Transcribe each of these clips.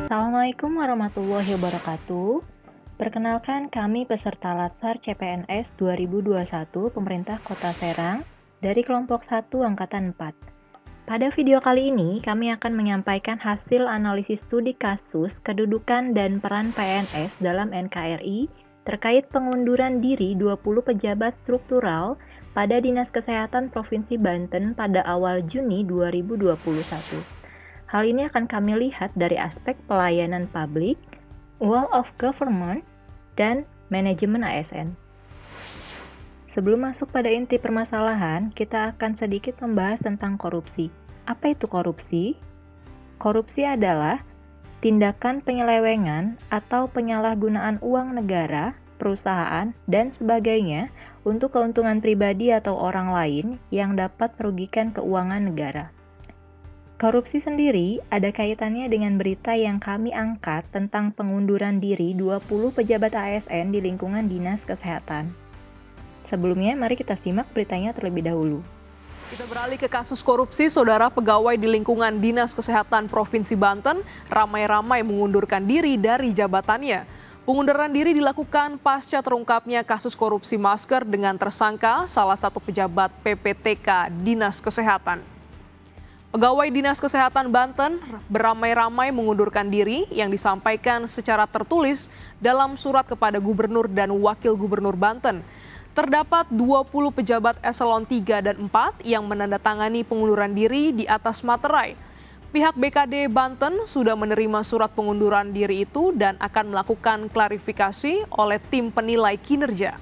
Assalamualaikum warahmatullahi wabarakatuh. Perkenalkan kami peserta Latsar CPNS 2021 Pemerintah Kota Serang dari kelompok 1 Angkatan 4. Pada video kali ini, kami akan menyampaikan hasil analisis studi kasus kedudukan dan peran PNS dalam NKRI terkait pengunduran diri 20 pejabat struktural pada Dinas Kesehatan Provinsi Banten pada awal Juni 2021. Hal ini akan kami lihat dari aspek pelayanan publik, wall of government, dan manajemen ASN. Sebelum masuk pada inti permasalahan, kita akan sedikit membahas tentang korupsi. Apa itu korupsi? Korupsi adalah tindakan penyelewengan atau penyalahgunaan uang negara, perusahaan, dan sebagainya untuk keuntungan pribadi atau orang lain yang dapat merugikan keuangan negara. Korupsi sendiri ada kaitannya dengan berita yang kami angkat tentang pengunduran diri 20 pejabat ASN di lingkungan Dinas Kesehatan. Sebelumnya, mari kita simak beritanya terlebih dahulu. Kita beralih ke kasus korupsi, saudara pegawai di lingkungan Dinas Kesehatan Provinsi Banten ramai-ramai mengundurkan diri dari jabatannya. Pengunduran diri dilakukan pasca terungkapnya kasus korupsi masker dengan tersangka salah satu pejabat PPTK Dinas Kesehatan. Pegawai Dinas Kesehatan Banten beramai-ramai mengundurkan diri yang disampaikan secara tertulis dalam surat kepada Gubernur dan Wakil Gubernur Banten. Terdapat 20 pejabat eselon 3 dan 4 yang menandatangani pengunduran diri di atas materai. Pihak BKD Banten sudah menerima surat pengunduran diri itu dan akan melakukan klarifikasi oleh tim penilai kinerja.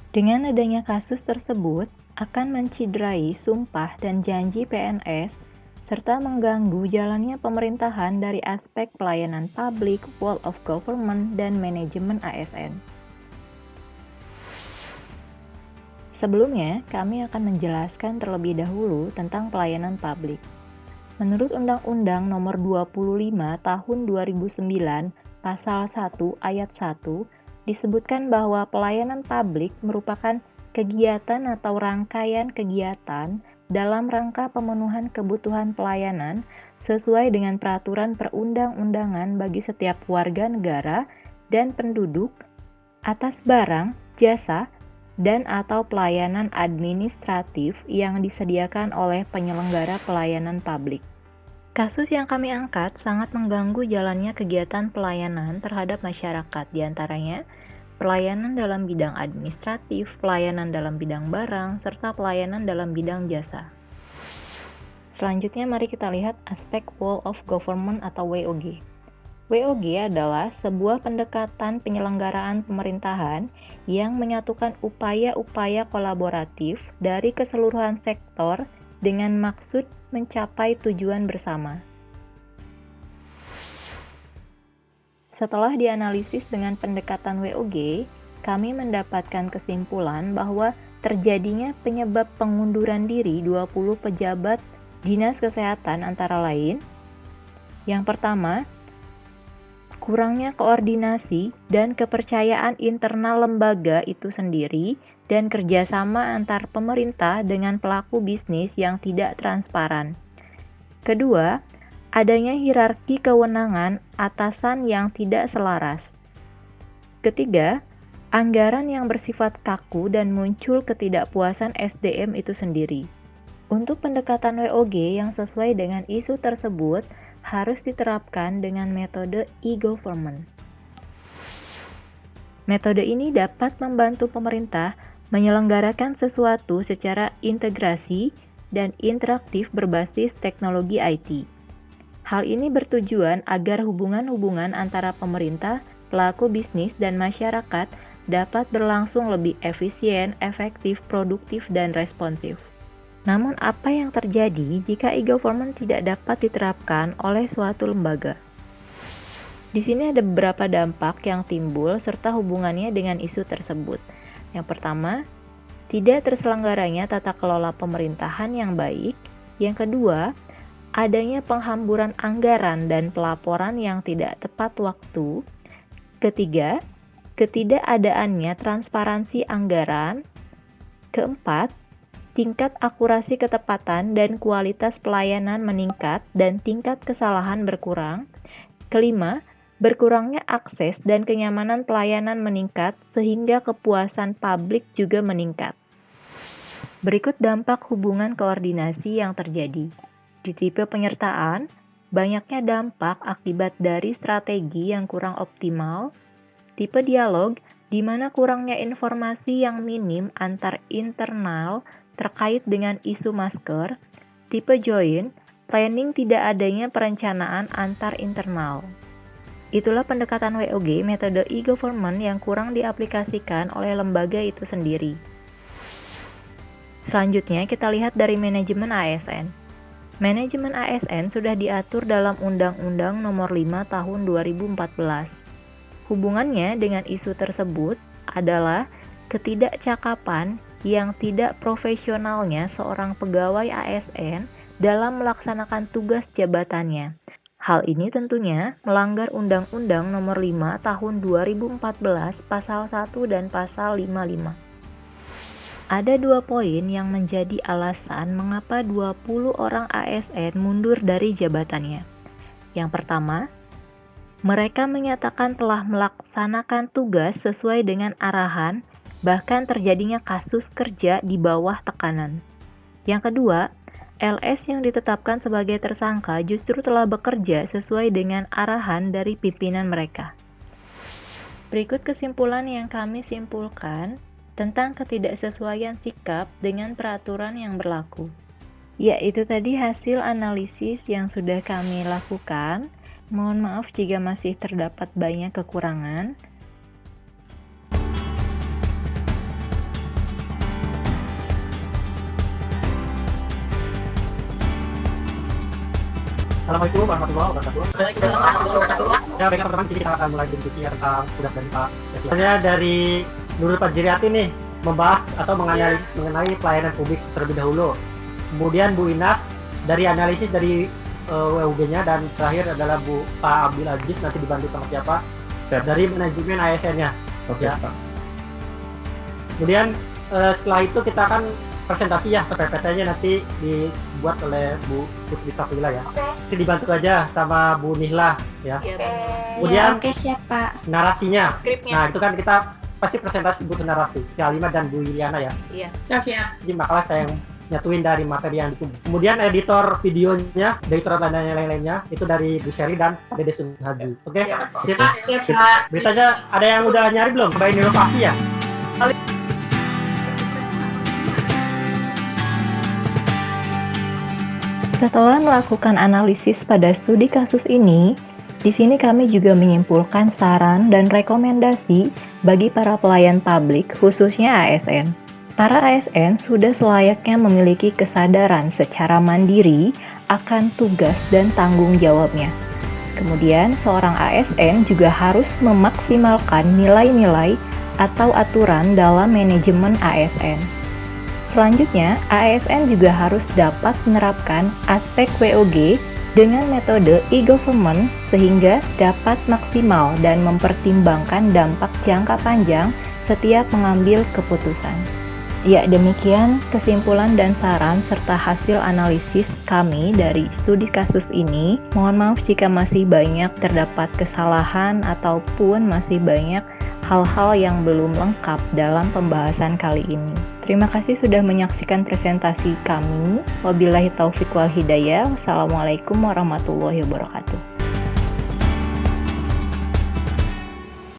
Dengan adanya kasus tersebut, akan menciderai sumpah dan janji PNS, serta mengganggu jalannya pemerintahan dari aspek pelayanan publik, wall of government, dan manajemen ASN. Sebelumnya, kami akan menjelaskan terlebih dahulu tentang pelayanan publik. Menurut Undang-Undang Nomor 25 Tahun 2009, Pasal 1 Ayat 1, disebutkan bahwa pelayanan publik merupakan kegiatan atau rangkaian kegiatan dalam rangka pemenuhan kebutuhan pelayanan sesuai dengan peraturan perundang-undangan bagi setiap warga negara dan penduduk atas barang, jasa, dan atau pelayanan administratif yang disediakan oleh penyelenggara pelayanan publik. Kasus yang kami angkat sangat mengganggu jalannya kegiatan pelayanan terhadap masyarakat, diantaranya pelayanan dalam bidang administratif, pelayanan dalam bidang barang, serta pelayanan dalam bidang jasa. Selanjutnya mari kita lihat aspek wall of government atau WOG. WOG adalah sebuah pendekatan penyelenggaraan pemerintahan yang menyatukan upaya-upaya kolaboratif dari keseluruhan sektor dengan maksud mencapai tujuan bersama. Setelah dianalisis dengan pendekatan WOG, kami mendapatkan kesimpulan bahwa terjadinya penyebab pengunduran diri 20 pejabat Dinas Kesehatan antara lain, yang pertama, kurangnya koordinasi dan kepercayaan internal lembaga itu sendiri dan kerjasama antar pemerintah dengan pelaku bisnis yang tidak transparan. Kedua, adanya hierarki kewenangan atasan yang tidak selaras. Ketiga, anggaran yang bersifat kaku dan muncul ketidakpuasan SDM itu sendiri. Untuk pendekatan WOG yang sesuai dengan isu tersebut harus diterapkan dengan metode e-government. Metode ini dapat membantu pemerintah menyelenggarakan sesuatu secara integrasi dan interaktif berbasis teknologi IT. Hal ini bertujuan agar hubungan-hubungan antara pemerintah, pelaku bisnis, dan masyarakat dapat berlangsung lebih efisien, efektif, produktif, dan responsif. Namun apa yang terjadi jika e-government tidak dapat diterapkan oleh suatu lembaga? Di sini ada beberapa dampak yang timbul serta hubungannya dengan isu tersebut. Yang pertama, tidak terselenggaranya tata kelola pemerintahan yang baik. Yang kedua, adanya penghamburan anggaran dan pelaporan yang tidak tepat waktu. Ketiga, ketidakadaannya transparansi anggaran. Keempat, tingkat akurasi ketepatan dan kualitas pelayanan meningkat dan tingkat kesalahan berkurang. Kelima, berkurangnya akses dan kenyamanan pelayanan meningkat sehingga kepuasan publik juga meningkat. Berikut dampak hubungan koordinasi yang terjadi. Di tipe penyertaan, banyaknya dampak akibat dari strategi yang kurang optimal. Tipe dialog, di mana kurangnya informasi yang minim antar internal terkait dengan isu masker. Tipe join, planning tidak adanya perencanaan antar internal. Itulah pendekatan WOG, metode e-government yang kurang diaplikasikan oleh lembaga itu sendiri. Selanjutnya kita lihat dari manajemen ASN. Manajemen ASN sudah diatur dalam Undang-Undang Nomor 5 Tahun 2014. Hubungannya dengan isu tersebut adalah ketidakcakapan yang tidak profesionalnya seorang pegawai ASN dalam melaksanakan tugas jabatannya. Hal ini tentunya melanggar Undang-Undang Nomor 5 Tahun 2014 Pasal 1 dan Pasal 55. Ada 2 poin yang menjadi alasan mengapa 20 orang ASN mundur dari jabatannya. Yang pertama, mereka menyatakan telah melaksanakan tugas sesuai dengan arahan, bahkan terjadinya kasus kerja di bawah tekanan. Yang kedua, LS yang ditetapkan sebagai tersangka justru telah bekerja sesuai dengan arahan dari pimpinan mereka. Berikut kesimpulan yang kami simpulkan tentang ketidaksesuaian sikap dengan peraturan yang berlaku. Ya, itu tadi hasil analisis yang sudah kami lakukan. Mohon maaf jika masih terdapat banyak kekurangan. Assalamualaikum warahmatullahi wabarakatuh. Ya, baik teman-teman, sini kita akan mulai diskusi tentang tugas dari Pak Jati. Saya dari Nurul Fajriati nih, membahas atau menganalisis mengenai pelayanan publik terlebih dahulu. Kemudian Bu Inas dari analisis dari WUG-nya, dan terakhir adalah Pak Abdul Aziz, nanti dibantu sama siapa? Dari manajemen ASN-nya. Oke, ya. Pak. Kemudian setelah itu kita akan presentasi ya, PPT-nya nanti dibuat oleh Bu Putri Safila ya. Nanti dibantu aja sama Bu Nihla ya. Kemudian oke, siap Pak. narasinya. Skripnya. Nah, itu kan kita pasti presentasi butuh narasi. Alima dan Bu Iliana ya. Iya. Siap. Jadi makalah saya yang nyatuin dari materi yang dikumpul. Kemudian editor videonya, editor dan lain-lainnya itu dari Bu Sherry dan Pak Dede Sunhaji. Oke? Siap Pak. Beritanya ada yang udah nyari belum? Cobain inovasi ya? Setelah melakukan analisis pada studi kasus ini, di sini kami juga menyimpulkan saran dan rekomendasi bagi para pelayan publik, khususnya ASN. Para ASN sudah selayaknya memiliki kesadaran secara mandiri akan tugas dan tanggung jawabnya. Kemudian, seorang ASN juga harus memaksimalkan nilai-nilai atau aturan dalam manajemen ASN. Selanjutnya, ASN juga harus dapat menerapkan aspek WOG dengan metode e-government sehingga dapat maksimal dan mempertimbangkan dampak jangka panjang setiap mengambil keputusan. Ya, demikian kesimpulan dan saran serta hasil analisis kami dari studi kasus ini. Mohon maaf jika masih banyak terdapat kesalahan ataupun masih banyak hal-hal yang belum lengkap dalam pembahasan kali ini. Terima kasih sudah menyaksikan presentasi kami. Wabillahi taufiq wal hidayah. Wassalamualaikum warahmatullahi wabarakatuh.